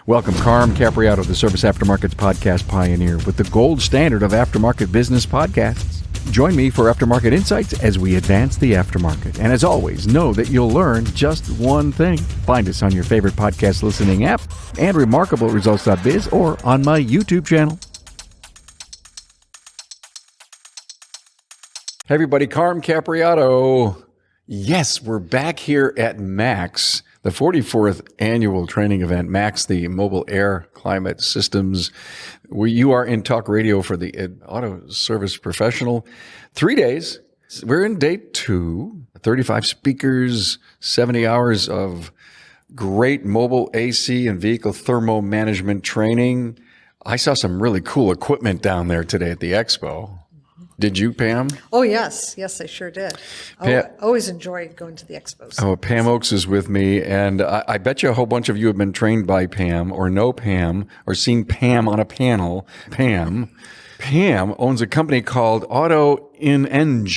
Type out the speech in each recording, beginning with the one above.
Welcome, Carm Capriato, the Service Aftermarkets podcast pioneer with the gold standard of aftermarket business podcasts. Join me for Aftermarket Insights as we advance the aftermarket. And as always, know that you'll learn just one thing. Find us on your favorite podcast listening app and remarkableresults.biz or on my YouTube channel. Hey everybody, Carm Capriato. Yes, we're back here at MAX, the 44th annual training event, MAX, the Mobile Air Climate Systems, where you are in talk radio for the auto service professional. 3 days. We're in day 2, 35 speakers, 70 hours of great mobile AC and vehicle thermal management training. I saw some really cool equipment down there today at the expo. Did you, Pam? Oh, yes. Yes, I sure did. I always enjoy going to the expos. Oh, Pam Oakes is with me, and I bet you a whole bunch of you have been trained by Pam or know Pam or seen Pam on a panel. Pam owns a company called Auto-In-Eng.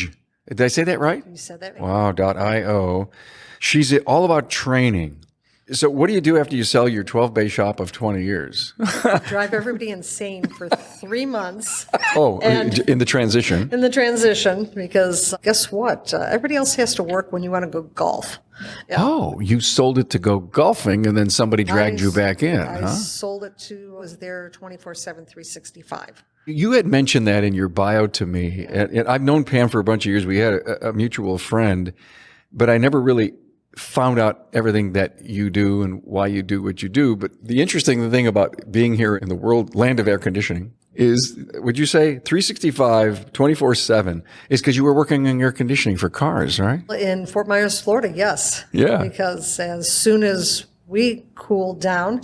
Did I say that right? You said that right. Wow, .io. She's all about training. So what do you do after you sell your 12-bay shop of 20 years? Drive everybody insane for 3 months. Oh, in the transition. In the transition, because guess what? Everybody else has to work when you want to go golf. Yeah. Oh, you sold it to go golfing, and then somebody dragged you back in, I huh? sold it to, was there 24/7, 365. You had mentioned that in your bio to me, and I've known Pam for a bunch of years. We had a mutual friend, but I never really found out everything that you do and why you do what you do. But the interesting thing about being here in the land of air conditioning is, would you say 365, 24/7 is because you were working on air conditioning for cars, right? In Fort Myers, Florida, yes. Yeah. Because as soon as we cooled down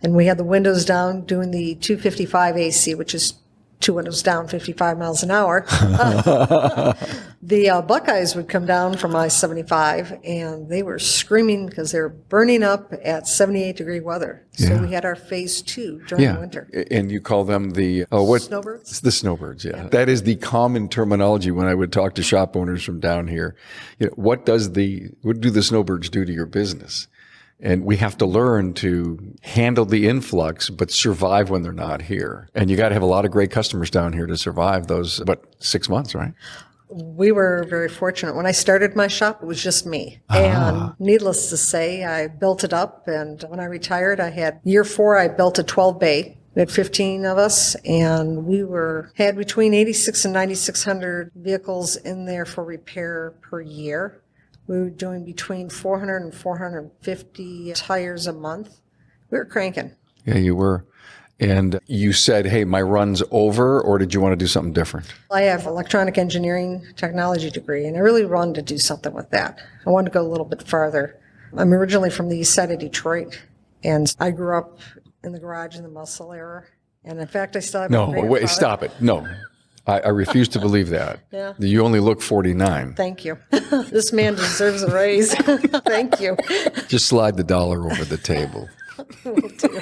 and we had the windows down doing the 255 AC, which is 2 windows down, 55 miles an hour, the Buckeyes would come down from I-75 and they were screaming because they were burning up at 78-degree weather. So Yeah. we had our phase 2 during the winter. And you call them the Snowbirds? The snowbirds, yeah. That is the common terminology when I would talk to shop owners from down here. You know, what do the snowbirds do to your business? And we have to learn to handle the influx, but survive when they're not here. And you got to have a lot of great customers down here to survive those, 6 months, right? We were very fortunate. When I started my shop, it was just me. And needless to say, I built it up. And when I retired, year 4, I built a 12-bay. We had 15 of us, and we had between 86 and 9,600 vehicles in there for repair per year. We were doing between 400 and 450 tires a month. We were cranking. Yeah, you were. And you said, hey, my run's over, or did you want to do something different? I have electronic engineering technology degree, and I really wanted to do something with that. I wanted to go a little bit farther. I'm originally from the east side of Detroit, and I grew up in the garage in the muscle era. And in fact, I still have my grandfather. Wait, stop it. No. I refuse to believe that. Yeah. You only look 49. Thank you. This man deserves a raise. Thank you. Just slide the dollar over the table. Will do.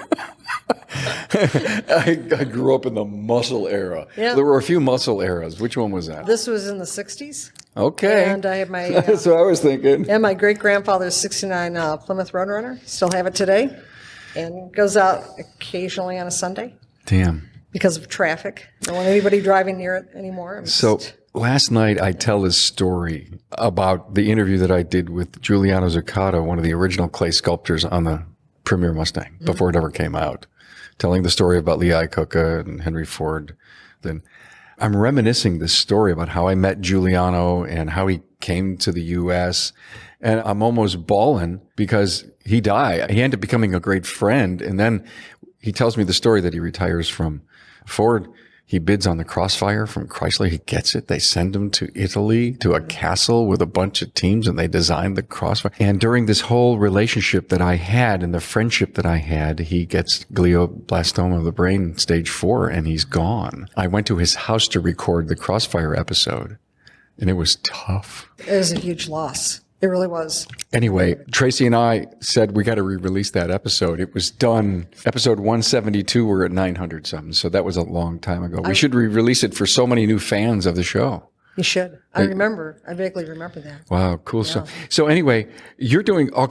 I grew up in the muscle era. Yeah. There were a few muscle eras. Which one was that? This was in the 60s. Okay. And I have my That's what I was thinking. and my great-grandfather's 69 Plymouth Roadrunner. Still have it today. And goes out occasionally on a Sunday. Damn. Because of traffic. Don't want anybody driving near it anymore. So last night I tell this story about the interview that I did with Giuliano Zuccato, one of the original clay sculptors on the Premier Mustang before it ever came out, telling the story about Lee Iacocca and Henry Ford. Then I'm reminiscing this story about how I met Giuliano and how he came to the U.S., and I'm almost bawling because he died. He ended up becoming a great friend, and then he tells me the story that he retires from Ford. He bids on the Crossfire from Chrysler. He gets it. They send him to Italy, to a castle with a bunch of teams, and they design the Crossfire. And during this whole relationship that I had and the friendship that I had, he gets glioblastoma of the brain, stage 4, and he's gone. I went to his house to record the Crossfire episode, and it was tough. It was a huge loss. It really was. Anyway, Tracy and I said we got to re-release that episode. It was done. Episode 172, we're at 900 something. So that was a long time ago. We should re-release it for so many new fans of the show. You should. I vaguely remember that. Wow, cool. Yeah. So anyway, you're doing all.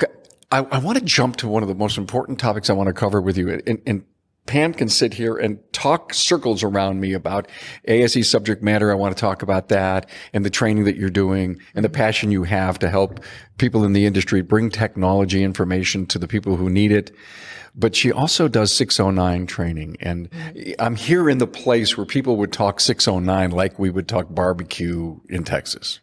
I want to jump to one of the most important topics I want to cover with you. And Pam can sit here and talk circles around me about ASE subject matter. I want to talk about that and the training that you're doing and the passion you have to help people in the industry bring technology information to the people who need it. But she also does 609 training. And I'm here in the place where people would talk 609 like we would talk barbecue in Texas.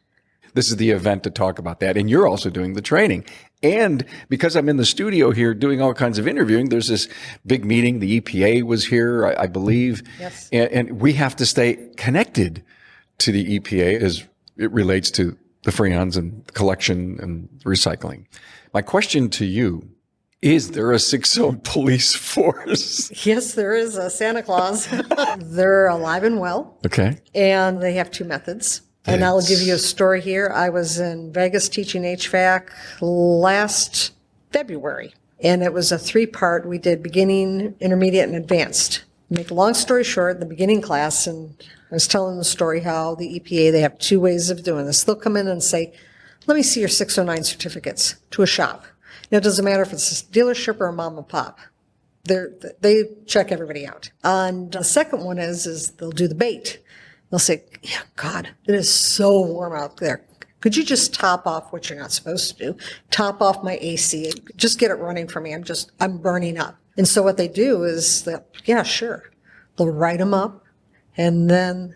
This is the event to talk about that. And you're also doing the training. And because I'm in the studio here doing all kinds of interviewing, there's this big meeting. The EPA was here, I believe. Yes. And we have to stay connected to the EPA as it relates to the freons and collection and recycling. My question to you, is there a 60 police force? Yes, there is a Santa Claus. They're alive and well. Okay. And they have two methods. And I'll give you a story here. I was in Vegas teaching HVAC last February, and it was a 3-part. We did beginning, intermediate, and advanced. Make a long story short, the beginning class, and I was telling the story how the EPA, they have 2 ways of doing this. They'll come in and say, let me see your 609 certificates to a shop. Now, it doesn't matter if it's a dealership or a mom and pop. They check everybody out. And the second one is they'll do the bait. They'll say, yeah, God, it is so warm out there. Could you just top off what you're not supposed to do? Top off my AC. Just get it running for me. I'm burning up. And so what they do is yeah, sure. They'll write them up, and then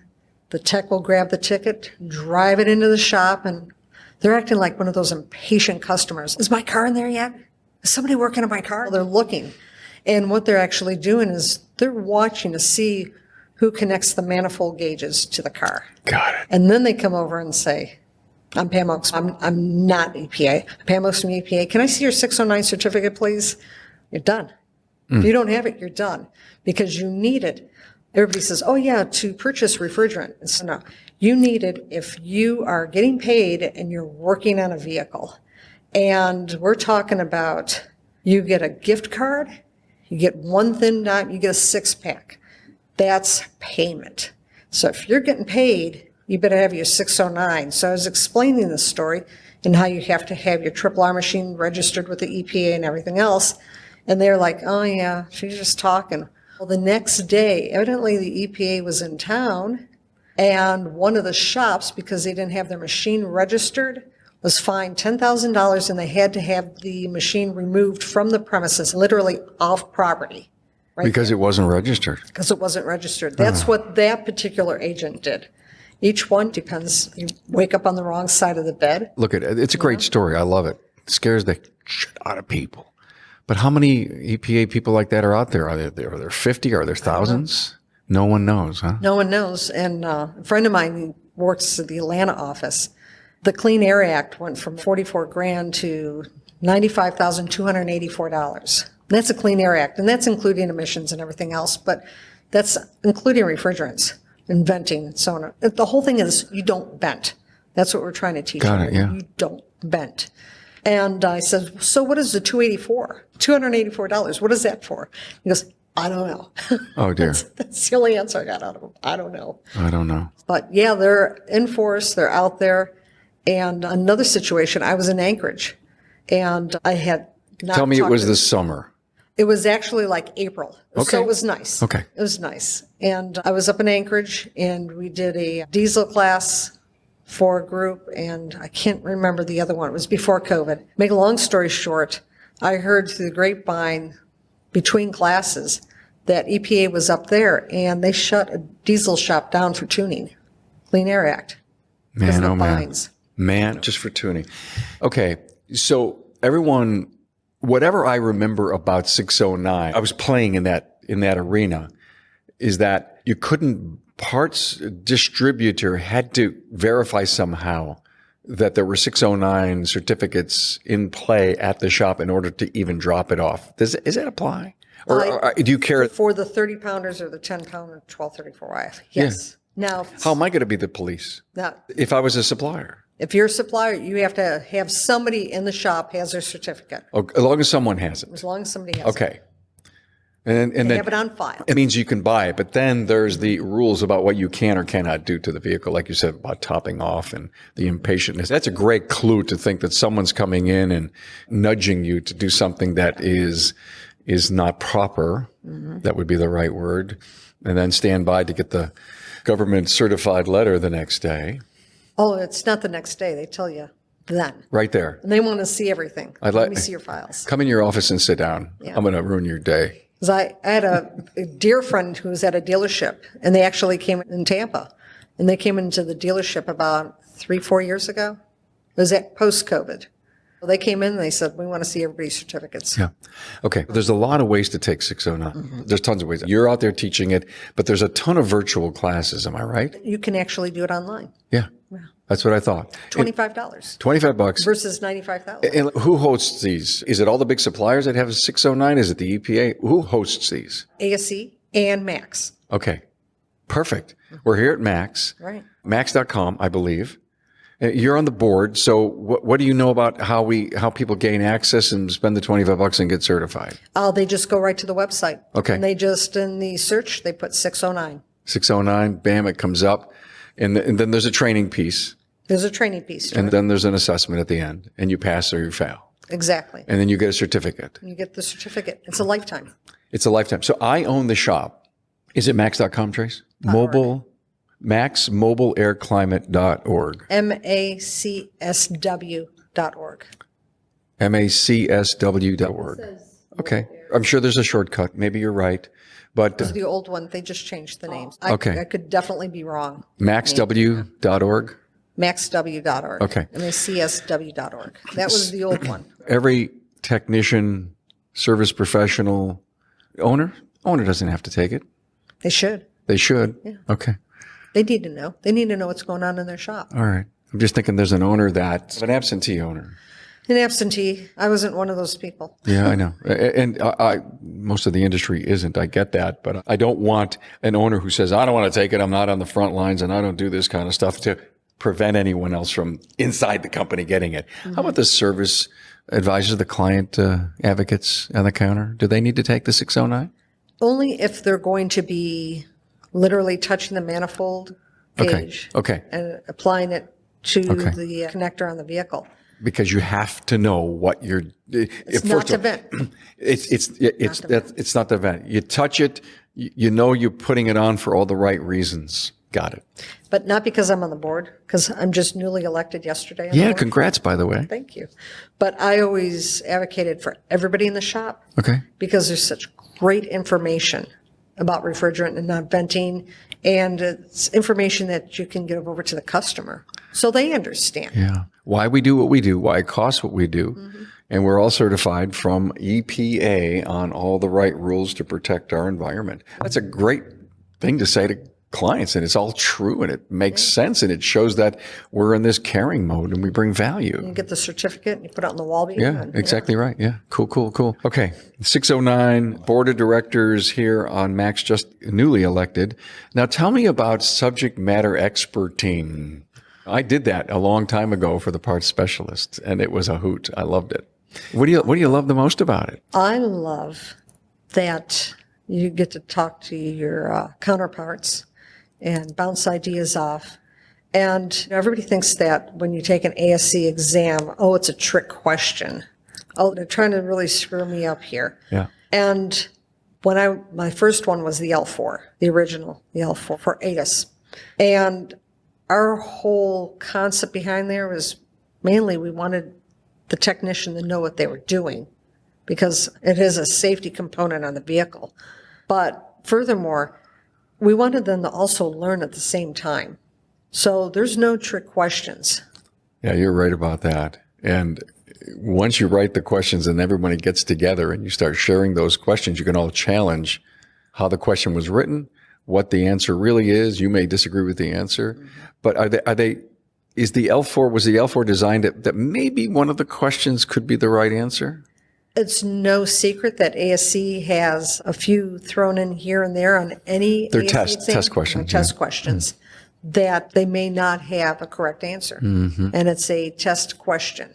the tech will grab the ticket, drive it into the shop, and they're acting like one of those impatient customers. Is my car in there yet? Is somebody working on my car? They're looking. And what they're actually doing is they're watching to see who connects the manifold gauges to the car. Got it. And then they come over and say, I'm Pam Oakes. I'm not EPA. Pam Oakes from EPA. Can I see your 609 certificate, please? You're done. If you don't have it, you're done because you need it. Everybody says, oh, yeah, to purchase refrigerant. And so, no, you need it if you are getting paid and you're working on a vehicle. And we're talking about you get a gift card, you get one thin dime, you get a 6-pack. That's payment. So if you're getting paid, you better have your 609. So I was explaining this story and how you have to have your R machine registered with the EPA and everything else. And they're like, oh, yeah, she's just talking. Well, the next day, evidently the EPA was in town, and one of the shops, because they didn't have their machine registered, was fined $10,000, and they had to have the machine removed from the premises, literally off property. Right Because it wasn't registered. Because it wasn't registered. That's what that particular agent did. Each one depends. You wake up on the wrong side of the bed. Look, it's a great story. I love it. It scares the shit out of people. But how many EPA people like that are out there? Are there 50? Are there thousands? No one knows, huh? No one knows. And a friend of mine who works at the Atlanta office, the Clean Air Act went from $44,000 to $95,284. That's a Clean Air Act, and that's including emissions and everything else, but that's including refrigerants and venting and so on. The whole thing is you don't vent. That's what we're trying to teach you. Got it, yeah. You don't vent. And I said, so what is the $284? What is that for? He goes, I don't know. Oh, dear. That's the only answer I got out of him. I don't know. I don't know. But yeah, they're in force. They're out there. And another situation, I was in Anchorage, and I had not Tell me it talked was to- the summer. It was actually like April. Okay. So it was nice. Okay. It was nice. And I was up in Anchorage, and we did a diesel class for a group, and I can't remember the other one. It was before COVID. Make a long story short, I heard through the grapevine between classes that EPA was up there, and they shut a diesel shop down for tuning. Clean Air Act. Because Man, of oh the man. fines. Man, just for tuning. Okay, so everyone, whatever I remember about 609, I was playing in that arena, is that you couldn't, parts distributor had to verify somehow that there were 609 certificates in play at the shop in order to even drop it off. Does that apply? Or do you care? For the 30-pounders or the 10-pounder 1234YF. Yes. Now, How am I going to be the police now, if I was a supplier? if you're a supplier, you have to have somebody in the shop has their certificate, Oh, as long as someone has it. as long as somebody has it. Okay. And They then have it on file. it means you can buy it, but then there's the rules about what you can or cannot do to the vehicle, like you said, about topping off and the impatientness. That's a great clue to think that someone's coming in and nudging you to do something that is not proper. That would be the right word. And then stand by to get the government certified letter the next day. Oh, it's not the next day. They tell you then. Right there. And they want to see everything. Let me see your files. Come in your office and sit down. Yeah. I'm going to ruin your day. 'Cause I had a dear friend who was at a dealership, and they actually came in Tampa. And they came into the dealership about 3-4 years ago. It was at post-COVID. Well, they came in and they said, we want to see everybody's certificates. Yeah. Okay. There's a lot of ways to take 609. There's tons of ways. You're out there teaching it, but there's a ton of virtual classes. Am I right? You can actually do it online. Yeah. That's what I thought. $25 $25. versus $95,000. And who hosts these? Is it all the big suppliers that have 609? Is it the EPA? Who hosts these? ASE and Max. Okay. Perfect. We're here at Max. Right. Max.com, I believe. You're on the board. So what do you know about how people gain access and spend the $25 and get certified? They just go right to the website. Okay. And they just, in the search, they put 609. 609, bam, it comes up. And then there's a training piece. There's a training piece to And it. then there's an assessment at the end. And you pass or you fail. Exactly. And then you get a certificate. You get the certificate. It's a lifetime. It's a lifetime. So I own the shop. Is it max.com, Trace? Mobile, maxmobileairclimate.org. MACSW.org. MACSW.org. Okay. I'm sure there's a shortcut. Maybe you're right. But It's the old one. They just changed the names. Okay. I could definitely be wrong. maxw.org. MaxW.org. Okay. MACSW.org. That was the old one. Every technician, service professional, owner doesn't have to take it. They should. They should. Yeah. Okay. They need to know. They need to know what's going on in their shop. All right. I'm just thinking there's an owner that's an absentee owner. An absentee. I wasn't one of those people. Yeah, I know. And most of the industry isn't. I get that. But I don't want an owner who says, I don't want to take it. I'm not on the front lines and I don't do this kind of stuff to prevent anyone else from inside the company getting it. How about the service advisors, the client advocates on the counter? Do they need to take the 609? Only if they're going to be literally touching the manifold gauge Okay. and applying it to the connector on the vehicle. Because you have to know what you're. It's not the vent. It's not the vent. You touch it, you know you're putting it on for all the right reasons. Got it. But not because I'm on the board, because I'm just newly elected yesterday. on the Yeah, board. congrats, by the way. Thank you. But I always advocated for everybody in the shop Okay. because there's such great information about refrigerant and not venting, and it's information that you can give over to the customer so they understand. Yeah. Why we do what we do, why it costs what we do. And we're all certified from EPA on all the right rules to protect our environment. That's a great thing to say to clients, and it's all true, and it makes sense, and it shows that we're in this caring mode and we bring value. You get the certificate and you put it on the wall. Yeah, exactly right. Yeah. Cool. Okay. 609 board of directors here on Max, just newly elected. Now tell me about subject matter expertise. I did that a long time ago for the parts specialist, and it was a hoot. I loved it. What do you love the most about it? I love that you get to talk to your counterparts and bounce ideas off. And everybody thinks that when you take an ASC exam, oh, it's a trick question. Oh, they're trying to really screw me up here. Yeah. And my first one was the L4, the original, the L4 for ATIS. And our whole concept behind there was mainly we wanted the technician to know what they were doing because it is a safety component on the vehicle. But furthermore, we wanted them to also learn at the same time. So there's no trick questions. Yeah, you're right about that. And once you write the questions and everybody gets together and you start sharing those questions, you can all challenge how the question was written, what the answer really is. You may disagree with the answer, but was the L4 designed that maybe one of the questions could be the right answer? It's no secret that ASC has a few thrown in here and there on any They're ASC exam, test questions. test questions that they may not have a correct answer. And it's a test question.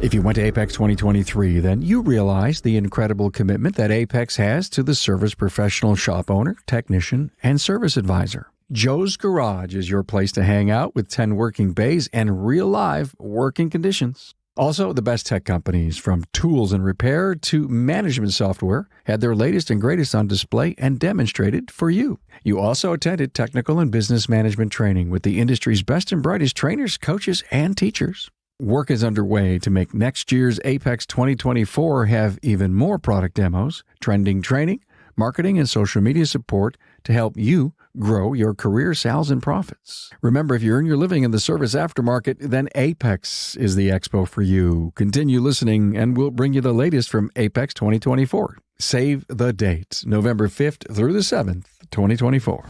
If you went to Apex 2023, then you realize the incredible commitment that Apex has to the service professional shop owner, technician, and service advisor. Joe's Garage is your place to hang out with 10 working bays and real live working conditions. Also, the best tech companies from tools and repair to management software had their latest and greatest on display and demonstrated for you. You also attended technical and business management training with the industry's best and brightest trainers, coaches, and teachers. Work is underway to make next year's Apex 2024 have even more product demos, trending training, marketing, and social media support to help you grow your career, sales, and profits. Remember, if you earn your living in the service aftermarket, then Apex is the expo for you. Continue listening, and we'll bring you the latest from Apex 2024. Save the date, November 5th through the 7th, 2024.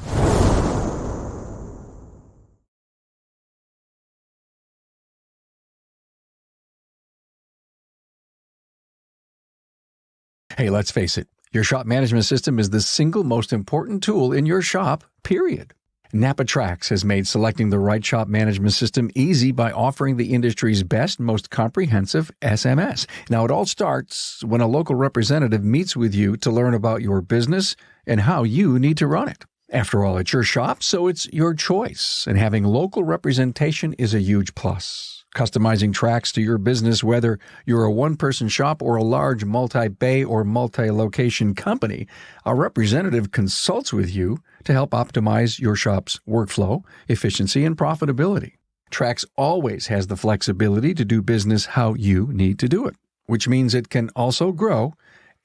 Hey, let's face it, your shop management system is the single most important tool in your shop, period. Napa Trax has made selecting the right shop management system easy by offering the industry's best, most comprehensive SMS. Now, it all starts when a local representative meets with you to learn about your business and how you need to run it. After all, it's your shop, so it's your choice, and having local representation is a huge plus. Customizing tracks to your business, whether you're a one-person shop or a large multi-bay or multi-location company, a representative consults with you to help optimize your shop's workflow, efficiency, and profitability. Trax always has the flexibility to do business how you need to do it, which means it can also grow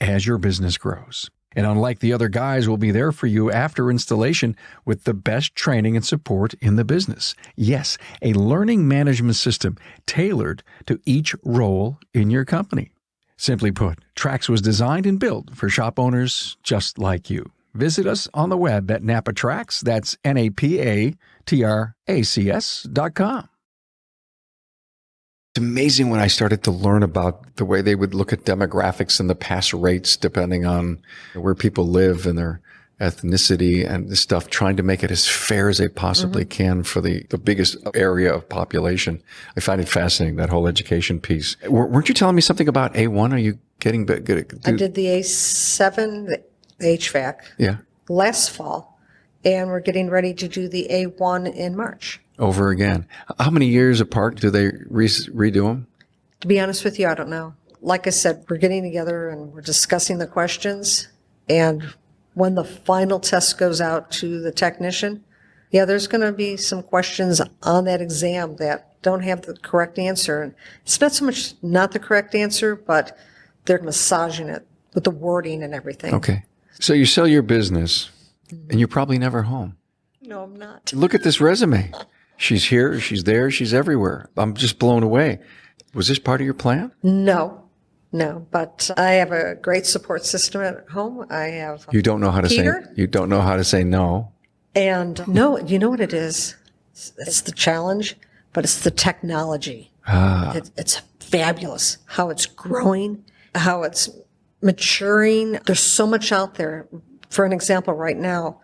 as your business grows. And unlike the other guys, we'll be there for you after installation with the best training and support in the business. Yes, a learning management system tailored to each role in your company. Simply put, Trax was designed and built for shop owners just like you. Visit us on the web at NapaTrax, that's NapaTracs.com. It's amazing when I started to learn about the way they would look at demographics and the pass rates depending on where people live and their ethnicity and this stuff, trying to make it as fair as they possibly can for the biggest area of population. I find it fascinating, that whole education piece. Weren't you telling me something about A1? Are you getting good at I did the A7, the HVAC, last fall, and we're getting ready to do the A1 in March. Over again. How many years apart do they redo them? To be honest with you, I don't know. Like I said, we're getting together and we're discussing the questions. And when the final test goes out to the technician, there's going to be some questions on that exam that don't have the correct answer. And it's not so much not the correct answer, but they're massaging it with the wording and everything. Okay. So you sell your business and you're probably never home. No, I'm not. Look at this resume. She's here, she's there, she's everywhere. I'm just blown away. Was this part of your plan? No, but I have a great support system at home. I have You don't know how to Peter. say you don't know how to say no. And no, you know what it is? It's the challenge, but it's the technology. It's fabulous how it's growing, how it's maturing. There's so much out there. For an example, right now,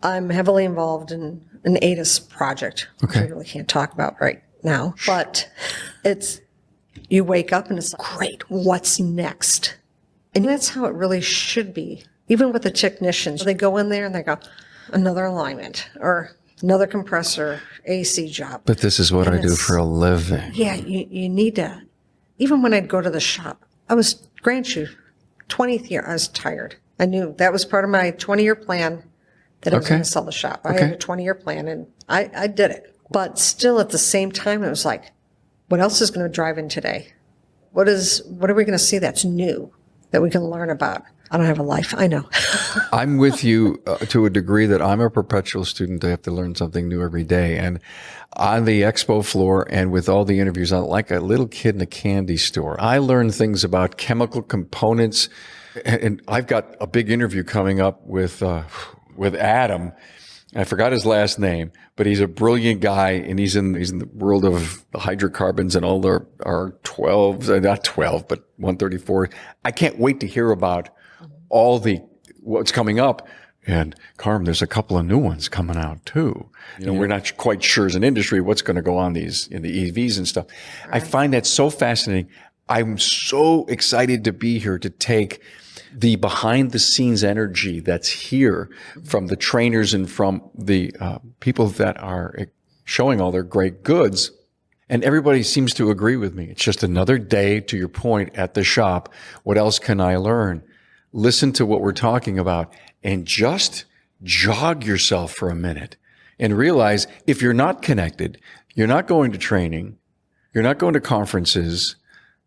I'm heavily involved in an ADIS project, which I really can't talk about right now. But you wake up and it's great, what's next? And that's how it really should be. Even with the technicians, they go in there and they go, another alignment or another compressor, AC job. But this is what I do for a living. Yeah, you need to. Even when I'd go to the shop, I was, grant you, 20th year, I was tired. I knew that was part of my 20-year plan that I was going to sell the shop. I had a 20-year plan, and I did it. But still, at the same time, it was like, what else is going to drive in today? What are we going to see that's new that we can learn about? I don't have a life. I know. I'm with you to a degree that I'm a perpetual student. I have to learn something new every day. And on the expo floor and with all the interviews, I'm like a little kid in a candy store. I learn things about chemical components. And I've got a big interview coming up with Adam. I forgot his last name, but he's a brilliant guy, and he's in the world of hydrocarbons and all our 12s, not 12, but 134. I can't wait to hear about all what's coming up. And Carm, there's a couple of new ones coming out too. We're not quite sure as an industry what's going to go on in the EVs and stuff. Right. I find that so fascinating. I'm so excited to be here to take the behind the scenes energy that's here from the trainers and from the people that are showing all their great goods. And everybody seems to agree with me. It's just another day, to your point, at the shop. What else can I learn? Listen to what we're talking about and just jog yourself for a minute and realize if you're not connected, you're not going to training, you're not going to conferences,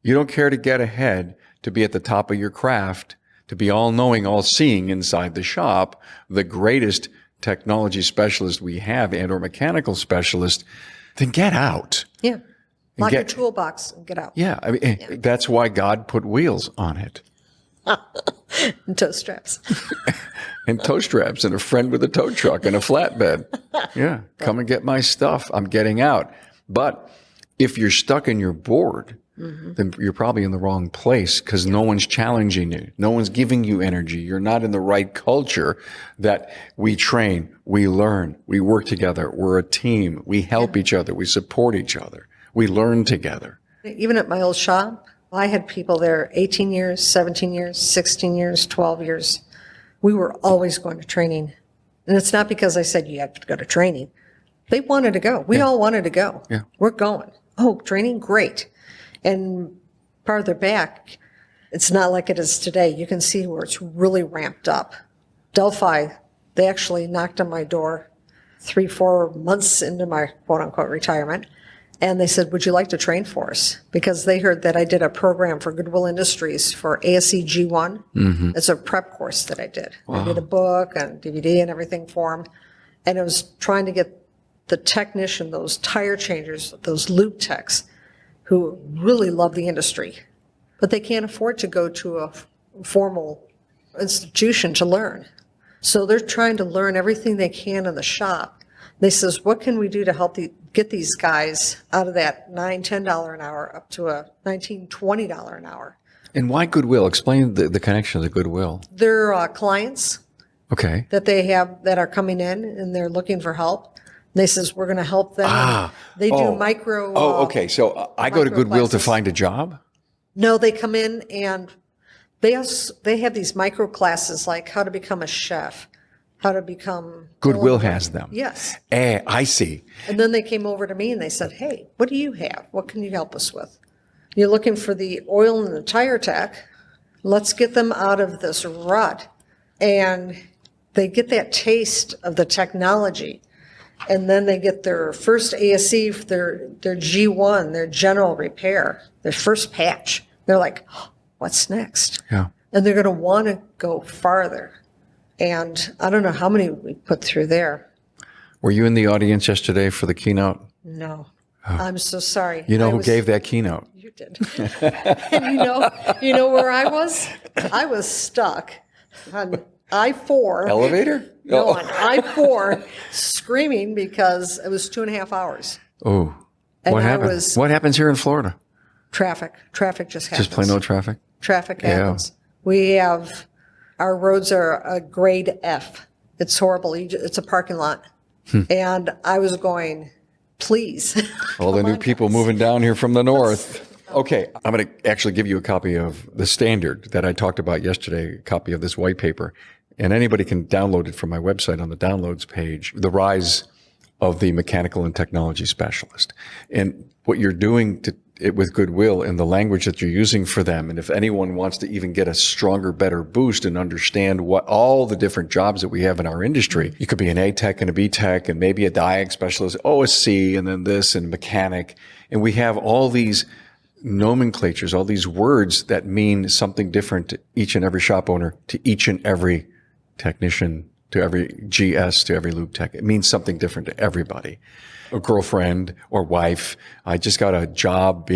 you don't care to get ahead, to be at the top of your craft, to be all knowing, all seeing inside the shop, the greatest technology specialist we have and or mechanical specialist, then get out. Yeah. Lock your toolbox and get out. Yeah. I mean, that's why God put wheels on it. And toe straps. And toe straps and a friend with a tow truck and a flatbed. Yeah. Come and get my stuff. I'm getting out. But if you're stuck and you're bored, then you're probably in the wrong place because no one's challenging you. No one's giving you energy. You're not in the right culture that we train, we learn, we work together. We're a team. We help each other. We support each other. We learn together. Even at my old shop, I had people there 18 years, 17 years, 16 years, 12 years. We were always going to training. And it's not because I said you have to go to training. They wanted to go. We all wanted to go. Yeah. We're going. Oh, training? Great. And farther back, it's not like it is today. You can see where it's really ramped up. Delphi, they actually knocked on my door 3-4 months into my quote-unquote retirement. And they said, would you like to train for us? Because they heard that I did a program for Goodwill Industries for ASE G1. It's a prep course that I did. I did a book and DVD and everything for them. And it was trying to get the technician, those tire changers, those lube techs, who really love the industry, but they can't afford to go to a formal institution to learn. So they're trying to learn everything they can in the shop. They says, what can we do to help get these guys out of that $9, $10 an hour up to a $19, $20 an hour? And why Goodwill? Explain the connection to Goodwill. They're clients Okay. that they have that are coming in and they're looking for help. They says, we're going to help them. They do micro. Okay. So I go to Goodwill to find a job? No, they come in and they have these micro classes like how to become a chef, how to become. Goodwill has them. Yes. I see. And then they came over to me and they said, hey, what do you have? What can you help us with? You're looking for the oil and the tire tech. Let's get them out of this rut. And they get that taste of the technology. And then they get their first ASE, their G1, their general repair, their first patch. They're like, oh, what's next? Yeah. And they're going to want to go farther. And I don't know how many we put through there. Were you in the audience yesterday for the keynote? No. I'm so sorry. You know who gave that keynote? You did. And you know where I was? I was stuck on I-4. Elevator? No, on I-4, screaming because it was 2.5 hours. Oh, And what I happened? was- What happens here in Florida? Traffic just happens. Just plain old traffic? Traffic happens. We have, our roads are a grade F. It's horrible. It's a parking lot. And I was going, please. All the new people moving down here from the north. Okay, I'm going to actually give you a copy of the standard that I talked about yesterday, a copy of this white paper. And anybody can download it from my website on the downloads page, The Rise of the Mechanical and Technology Specialist. And what you're doing with Goodwill and the language that you're using for them, and if anyone wants to even get a stronger, better boost and understand what all the different jobs that we have in our industry, you could be an A tech and a B tech and maybe a diag specialist, OSC, and then this and mechanic. And we have all these nomenclatures, all these words that mean something different to each and every shop owner, to each and every technician, to every GS, to every lube tech. It means something different to everybody. A girlfriend or wife. I just got a job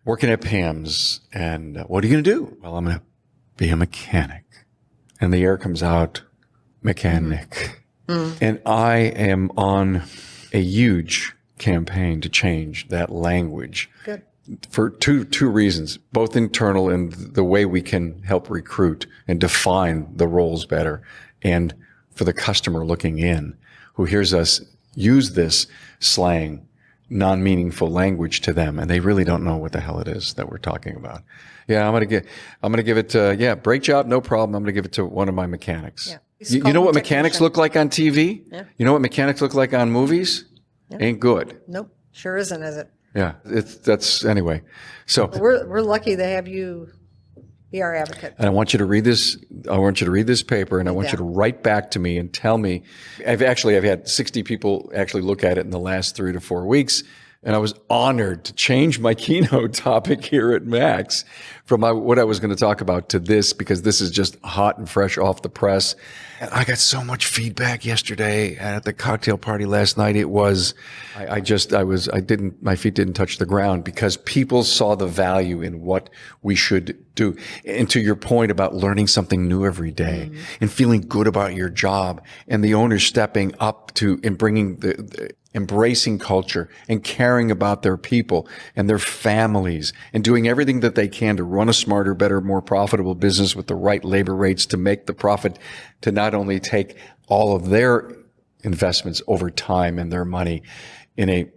working at Pam's. And what are you going to do? Well, I'm going to be a mechanic. And the air comes out, mechanic. And I am on a huge campaign to change that language. Good. For two reasons, both internal and the way we can help recruit and define the roles better, and for the customer looking in who hears us use this slang non-meaningful language to them, and they really don't know what the hell it is that we're talking about. Yeah, I'm gonna give it to, brake job, no problem. I'm gonna give it to one of my mechanics. Yeah. You know what mechanics look like on TV? Yeah. You know what mechanics look like on movies? Yeah. Ain't good. Nope, sure isn't, is it? Yeah, that's anyway. So We're lucky to have you be our advocate. and I want you to read this. I want you to read this paper, and I want you to write back to me and tell me. I've had 60 people actually look at it in the last 3 to 4 weeks, and I was honored to change my keynote topic here at Max from what I was going to talk about to this, because this is just hot and fresh off the press. And I got so much feedback yesterday at the cocktail party last night. It was, my feet didn't touch the ground, because people saw the value in what we should do. And to your point about learning something new every day and feeling good about your job, and the owner stepping up to and bringing embracing culture and caring about their people and their families and doing everything that they can to run a smarter, better, more profitable business with the right labor rates to make the profit, to not only take all of their investments over time and their money in a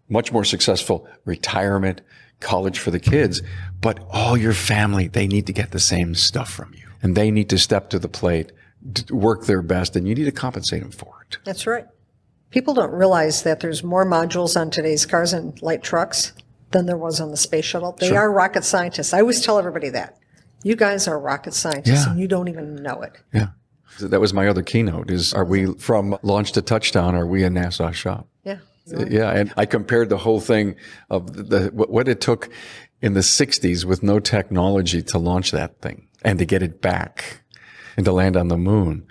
much more successful retirement, college for the kids, but all your family, they need to get the same stuff from you, and they need to step to the plate, work their best, and you need to compensate them for it. That's right. People don't realize that there's more modules on today's cars and light trucks than there was on the space shuttle. They are rocket scientists. I always tell everybody that. You guys are rocket scientists, and you don't even know it. Yeah. That was my other keynote is, are we from launch to touchdown? Are we a NASA shop? Yeah. Yeah. And I compared the whole thing of what it took in the 60s with no technology to launch that thing and to get it back and to land on the moon.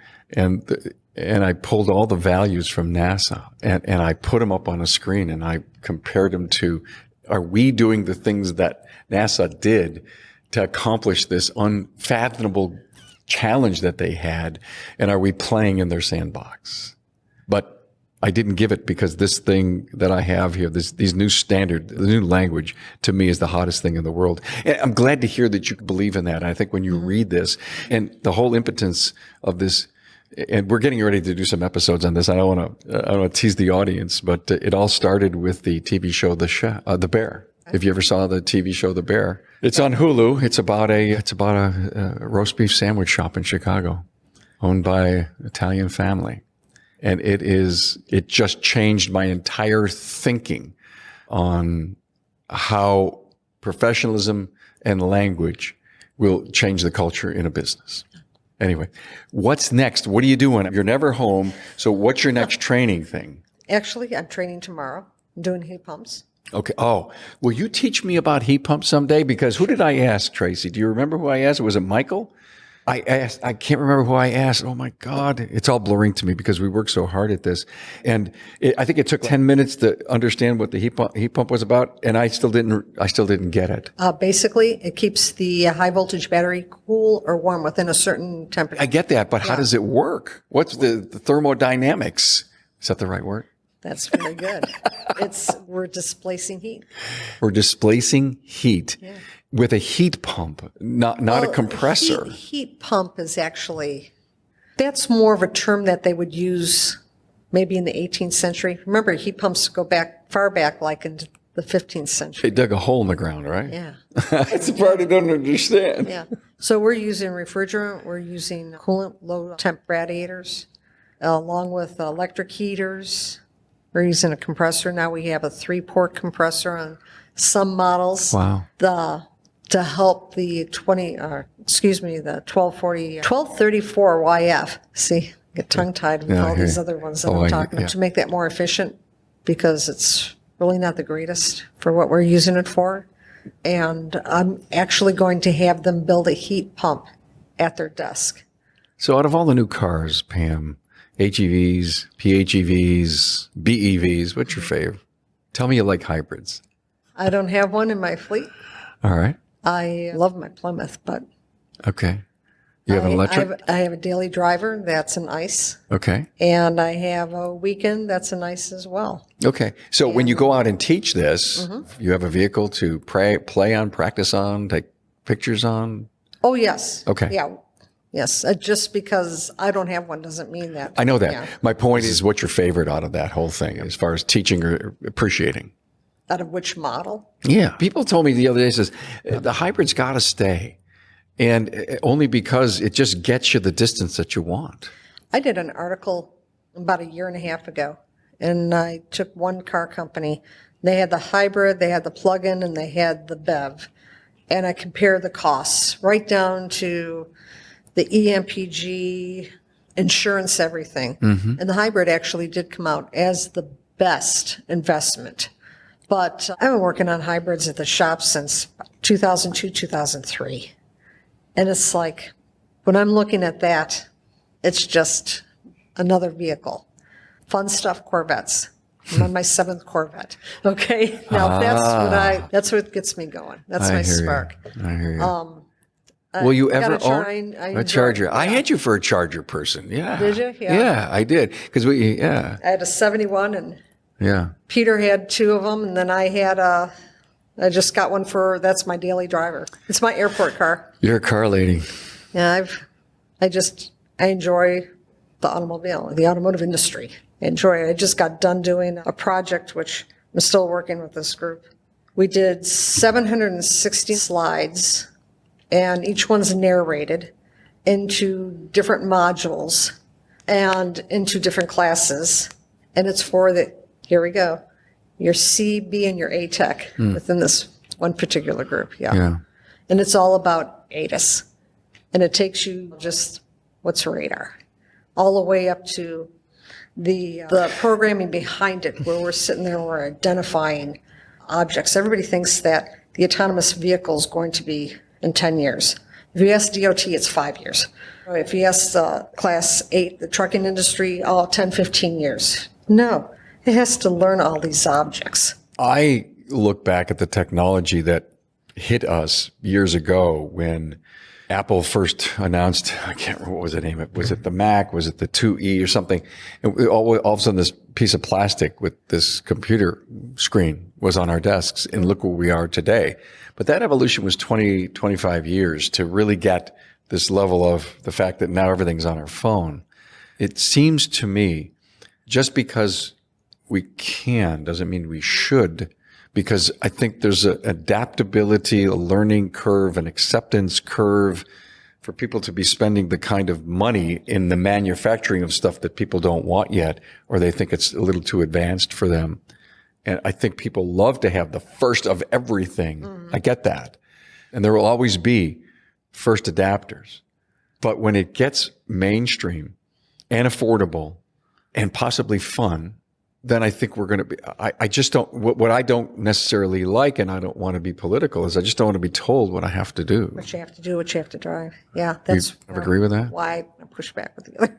And I pulled all the values from NASA and I put them up on a screen, and I compared them to, are we doing the things that NASA did to accomplish this unfathomable challenge that they had? And are we playing in their sandbox? But I didn't give it, because this thing that I have here, these new standard, the new language, to me is the hottest thing in the world. And I'm glad to hear that you believe in that. And I think when you read this and the whole impotence of this, and we're getting ready to do some episodes on this. I don't want to tease the audience, but it all started with the TV show The Bear. If you ever saw the TV show The Bear, it's on Hulu. It's about a roast beef sandwich shop in Chicago, owned by an Italian family, and it just changed my entire thinking on how professionalism and language will change the culture in a business. Anyway, what's next? What are you doing? You're never home. So what's your next training thing? Actually, I'm training tomorrow. I'm doing heat pumps. Okay. Oh, will you teach me about heat pumps someday? Because who did I ask, Tracy? Do you remember who I asked? Was it Michael? I can't remember who I asked. Oh my God. It's all blurring to me because we worked so hard at this. And I think it took 10 minutes to understand what the heat pump was about. And I still didn't get it. Basically, it keeps the high voltage battery cool or warm within a certain temperature. I get that, but how does it work? What's the thermodynamics? Is that the right word? That's very good. We're displacing heat. We're displacing heat with a heat pump, not a compressor. Heat pump is actually, that's more of a term that they would use maybe in the 18th century. Remember, heat pumps go far back, like into the 15th century. They dug a hole in the ground, right? Yeah. That's the part I don't understand. Yeah. So we're using refrigerant, we're using coolant, low temp radiators, along with electric heaters. We're using a compressor. Now we have a 3-port compressor on some models. Wow. To help the 1234 YF. See, get tongue-tied with all these other ones that I'm talking about, to make that more efficient, because it's really not the greatest for what we're using it for. And I'm actually going to have them build a heat pump at their desk. So out of all the new cars, Pam, HEVs, PHEVs, BEVs, what's your favorite? Tell me you like hybrids. I don't have one in my fleet. All right. I love my Plymouth, but okay. You have an electric? I have a daily driver. That's an ICE. Okay. And I have a weekend. That's an ICE as well. Okay. So when you go out and teach this, you have a vehicle to play on, practice on, take pictures on? Oh, yes. Okay. Yeah. Yes. Just because I don't have one doesn't mean that. I know that. Yeah. My point is, what's your favorite out of that whole thing as far as teaching or appreciating? out of which model. Yeah. People told me the other day, says, the hybrid's got to stay. And only because it just gets you the distance that you want. I did an article about a year and a half ago, and I took one car company. They had the hybrid, they had the plug-in, and they had the BEV. And I compared the costs right down to the EMPG, insurance, everything. And the hybrid actually did come out as the best investment. But I've been working on hybrids at the shop since 2002, 2003. And it's like, when I'm looking at that, it's just another vehicle. Fun stuff, Corvettes. I'm on my 7th Corvette. Okay. Now that's what gets me going. That's my spark. I hear you. Will you ever own a Charger? Yeah. I had you for a Charger person. Yeah. Did you? Yeah. Yeah, I did. Because I had a 71, and Peter had 2 of them, and then I just got one that's my daily driver. It's my airport car. You're a car lady. Yeah, I enjoy the automotive industry. I enjoy it. I just got done doing a project, which I'm still working with this group. We did 760 slides, and each one's narrated into different modules and into different classes. And it's for here we go, your C, B, and your A tech within this one particular group. Yeah. And it's all about ADAS. And it takes you just what's radar, all the way up to the programming behind it, where we're sitting there, we're identifying objects. Everybody thinks that the autonomous vehicle is going to be in 10 years. If you ask DOT, it's 5 years. If you ask Class 8, the trucking industry, 10, 15 years. No, it has to learn all these objects. I look back at the technology that hit us years ago when Apple first announced, I can't remember what was the name of it. Was it the Mac? Was it the 2E or something? And all of a sudden this piece of plastic with this computer screen was on our desks, and look where we are today. But that evolution was 20, 25 years to really get this level of the fact that now everything's on our phone. It seems to me, just because we can doesn't mean we should, because I think there's an adaptability, a learning curve, an acceptance curve for people to be spending the kind of money in the manufacturing of stuff that people don't want yet, or they think it's a little too advanced for them. And I think people love to have the first of everything. I get that. And there will always be first adapters. But when it gets mainstream and affordable and possibly fun, then I think we're going to be, I just don't, what I don't necessarily like, and I don't want to be political, is I just don't want to be told what I have to do. What you have to do, what you have to drive. Yeah, that's. You agree with that? Why I push back with the other.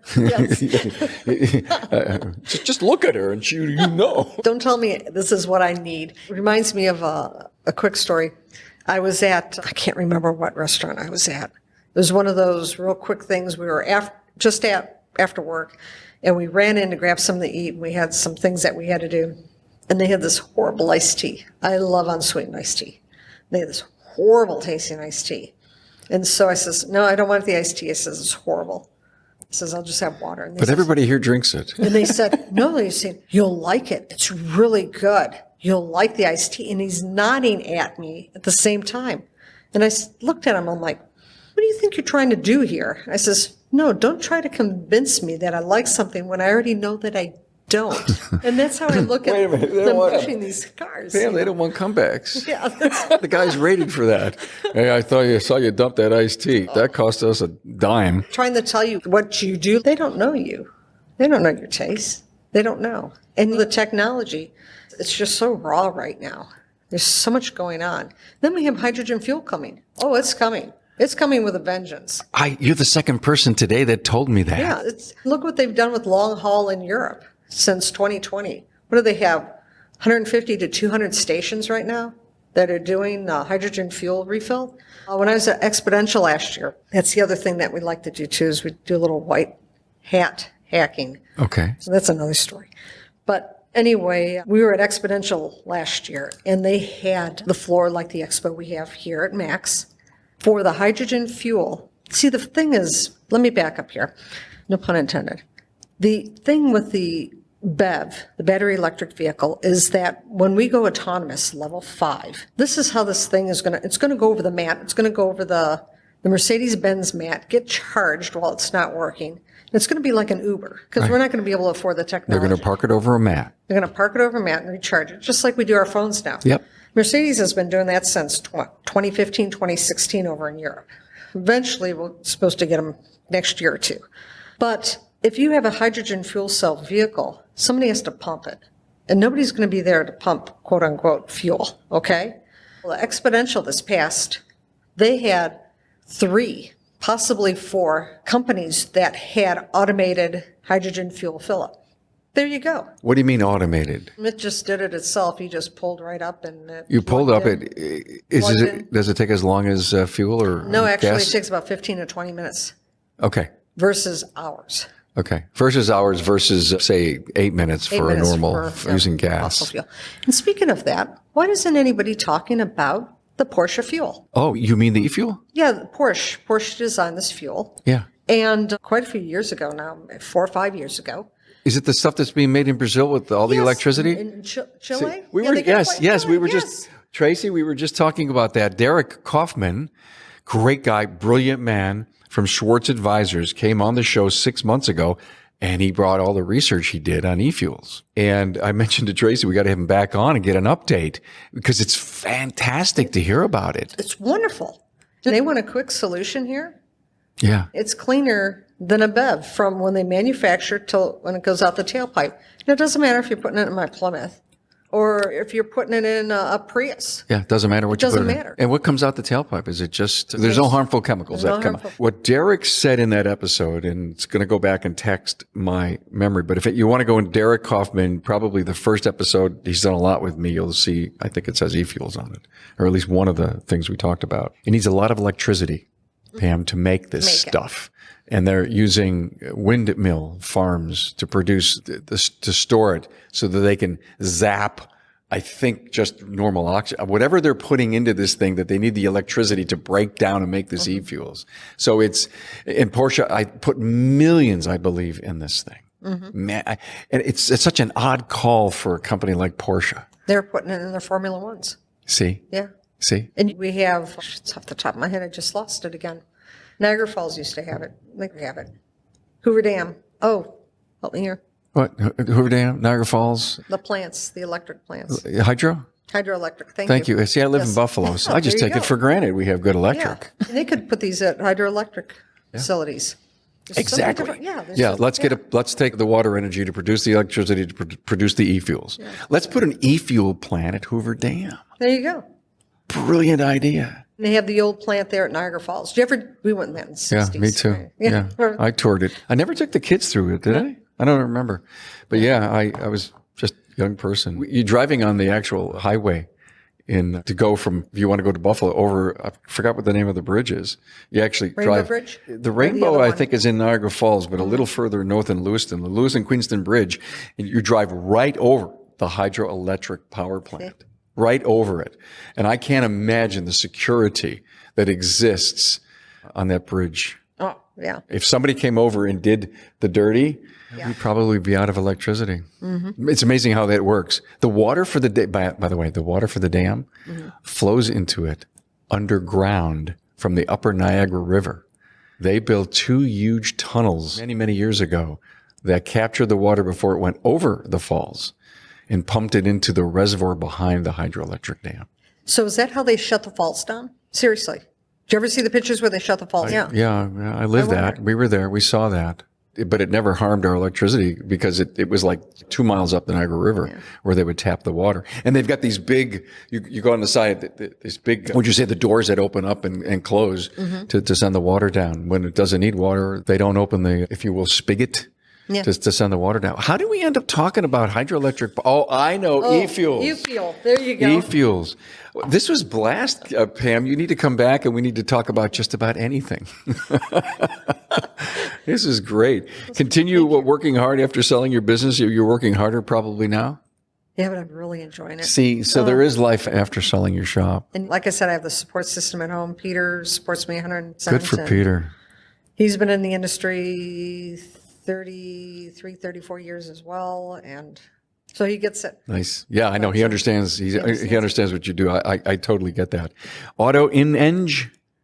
Yes. Just look at her and you know. Don't tell me this is what I need. It reminds me of a quick story. I was I can't remember what restaurant I was at. It was one of those real quick things. We were after work. And we ran in to grab something to eat, and we had some things that we had to do. And they had this horrible iced tea. I love unsweetened iced tea. They had this horrible tasting iced tea. And so I says, no, I don't want the iced tea. I says, it's horrible. I says, I'll just have water. And but everybody here drinks it. And they said, no, they said, you'll like it. It's really good. You'll like the iced tea. And he's nodding at me at the same time. And I looked at him. I'm like, what do you think you're trying to do here? I says, no, don't try to convince me that I like something when I already know that I don't. And that's how I look at them pushing these cars. Damn, they don't want comebacks. Yeah, the guy's rated for that. Hey, I saw you dump that iced tea. That cost us a dime. Trying to tell you what you do, they don't know you. They don't know your taste. They don't know. And the technology, it's just so raw right now. There's so much going on. Then we have hydrogen fuel coming. Oh, it's coming. It's coming with a vengeance. You're the second person today that told me that. Yeah, look what they've done with long haul in Europe since 2020. What do they have? 150 to 200 stations right now that are doing hydrogen fuel refill. When I was at Exponential last year, that's the other thing that we like to do too, is we do a little white hat hacking. Okay. So that's another story. But anyway, we were at Exponential last year, and they had the floor like the expo we have here at Max. For the hydrogen fuel, see, the thing is, let me back up here. No pun intended. The thing with the BEV, the battery electric vehicle, is that when we go autonomous level 5, this is how this thing is it's going to go over the mat. It's going to go over the Mercedes-Benz mat, get charged while it's not working. It's going to be like an Uber because we're not going to be able to afford the technology. They're going to park it over a mat. They're going to park it over a mat and recharge it, just like we do our phones now. Yep. Mercedes has been doing that since 2015, 2016 over in Europe. Eventually, we're supposed to get them next year or two. But if you have a hydrogen fuel cell vehicle, somebody has to pump it. And nobody's going to be there to pump, quote unquote, fuel, okay? Well, Exponential this past, they had 3, possibly 4 companies that had automated hydrogen fuel fill-up. There you go. What do you mean automated? It just did it itself. You just pulled right up and You pulled up plugged it. in. Does it take as long as fuel or No, actually, gas? it takes about 15 to 20 minutes Okay. versus hours. Okay. Versus hours versus, say, 8 minutes 8 for minutes a normal for, using fossil gas. fuel. And speaking of that, why isn't anybody talking about the Porsche fuel? Oh, you mean the e-fuel? Yeah, Porsche designed this fuel. Yeah. And quite a few years ago now, 4 or 5 years ago. Is it the stuff that's being made in Brazil with all the Yes, electricity? in Chile? See, we Yeah, were they get yes, we were yes. just Tracy, we were just talking about that. Derek Kaufman, great guy, brilliant man from Schwartz Advisors, came on the show 6 months ago, and he brought all the research he did on e-fuels. And I mentioned to Tracy, we got to have him back on and get an update because it's fantastic to hear about it. It's wonderful. They want a quick solution here. Yeah. It's cleaner than a BEV from when they manufacture till when it goes out the tailpipe. And it doesn't matter if you're putting it in my Plymouth or if you're putting it in a Prius. Yeah, it doesn't matter what you put doesn't in. matter. And what comes out the tailpipe? Is it just, there's no harmful chemicals no that come out. harmful- What Derek said in that episode, and it's going to go back and text my memory, but if you want to go in Derek Kaufman, probably the first episode, he's done a lot with me. You'll see, I think it says e-fuels on it, or at least one of the things we talked about. It needs a lot of electricity, Pam, to make this stuff. And they're using windmill farms to produce this, to store it so that they can zap, I think, just normal oxygen, whatever they're putting into this thing that they need the electricity to break down and make this e-fuels. So it's, in Porsche, I put millions, I believe, in this thing. Man, and it's such an odd call for a company like Porsche. They're putting it in their Formula Ones. See? Yeah. See? And we have, it's off the top of my head, I just lost it again. Niagara Falls used to have it. I think we have it. Hoover Dam. Oh, help me here. What? Hoover Dam, Niagara Falls, The plants, the electric plants. hydro? Hydroelectric. Thank you. See, I live in Yes. Buffalo, so I just There you take it go. for granted we have good Yeah. electric. And they could put these at hydroelectric facilities. There's so many Exactly. different- Yeah. there's Yeah. so- Let's take the water energy to produce the electricity to produce the e-fuels. Let's put an e-fuel plant at Hoover Dam. There you go. Brilliant idea. And they have the old plant there at Niagara Falls. We went in that in the 60s. Yeah, me too. right? Yeah. I toured it. I never took the kids through it, did I? I don't remember. But yeah, I was just a young person. You're driving on the actual highway to go from, if you want to go to Buffalo, over, I forgot what the name of the bridge is. You actually Rainbow drive. Bridge? The Rainbow, other I one? think, is in Niagara Falls, but a little further north in Lewiston, the Lewiston-Queenston Bridge, and you drive right over the hydroelectric power plant. Right over it. And I can't imagine the security that exists on that bridge. Oh, yeah. If somebody came over and did the dirty, we'd probably be out of electricity. It's amazing how that works. The water for the by the way, the water for the dam flows into it underground from the upper Niagara River. They built 2 huge tunnels many, many years ago that captured the water before it went over the falls and pumped it into the reservoir behind the hydroelectric dam. So is that how they shut the falls down? Seriously. Did you ever see the pictures where they shut the falls down? Yeah, I lived that. We were there. We saw that. But it never harmed our electricity because it was like 2 miles up the Niagara River where they would tap the water. And they've got these big, you go on the side, these big, would you say the doors that open up and close to send the water down. When it doesn't need water, they don't open the, if you will, spigot. To send the water down. How do we end up talking about hydroelectric? Oh, I know, e-fuels. E-fuel. There you go. E-fuels. This was blast, Pam. You need to come back and we need to talk about just about anything. This is great. Continue working hard after selling your business. You're working harder probably now. Yeah, but I'm really enjoying it. See, so there is life after selling your shop. And like I said, I have the support system at home. Peter supports me 100%. Good for Peter. He's been in the industry 33, 34 years as well. And so he gets it. Nice. Yeah, I know. He understands. He understands what you do. I totally get that. Auto in Eng.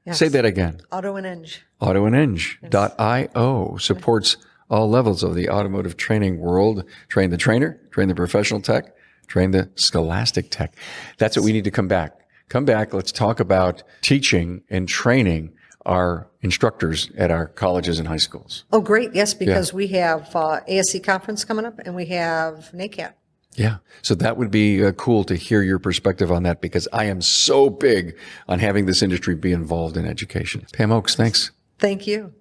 Yes. Say that again. Auto and Eng. Autoineng.io supports all levels of the automotive training world. Train the trainer, train the professional tech, train the scholastic tech. That's what we need to come back. Come back. Let's talk about teaching and training our instructors at our colleges and high schools. Oh, great. Yes, because we have ASC conference coming up and we have NACAT. Yeah. So that would be cool to hear your perspective on that, because I am so big on having this industry be involved in education. Pam Oakes, thanks. Thank you.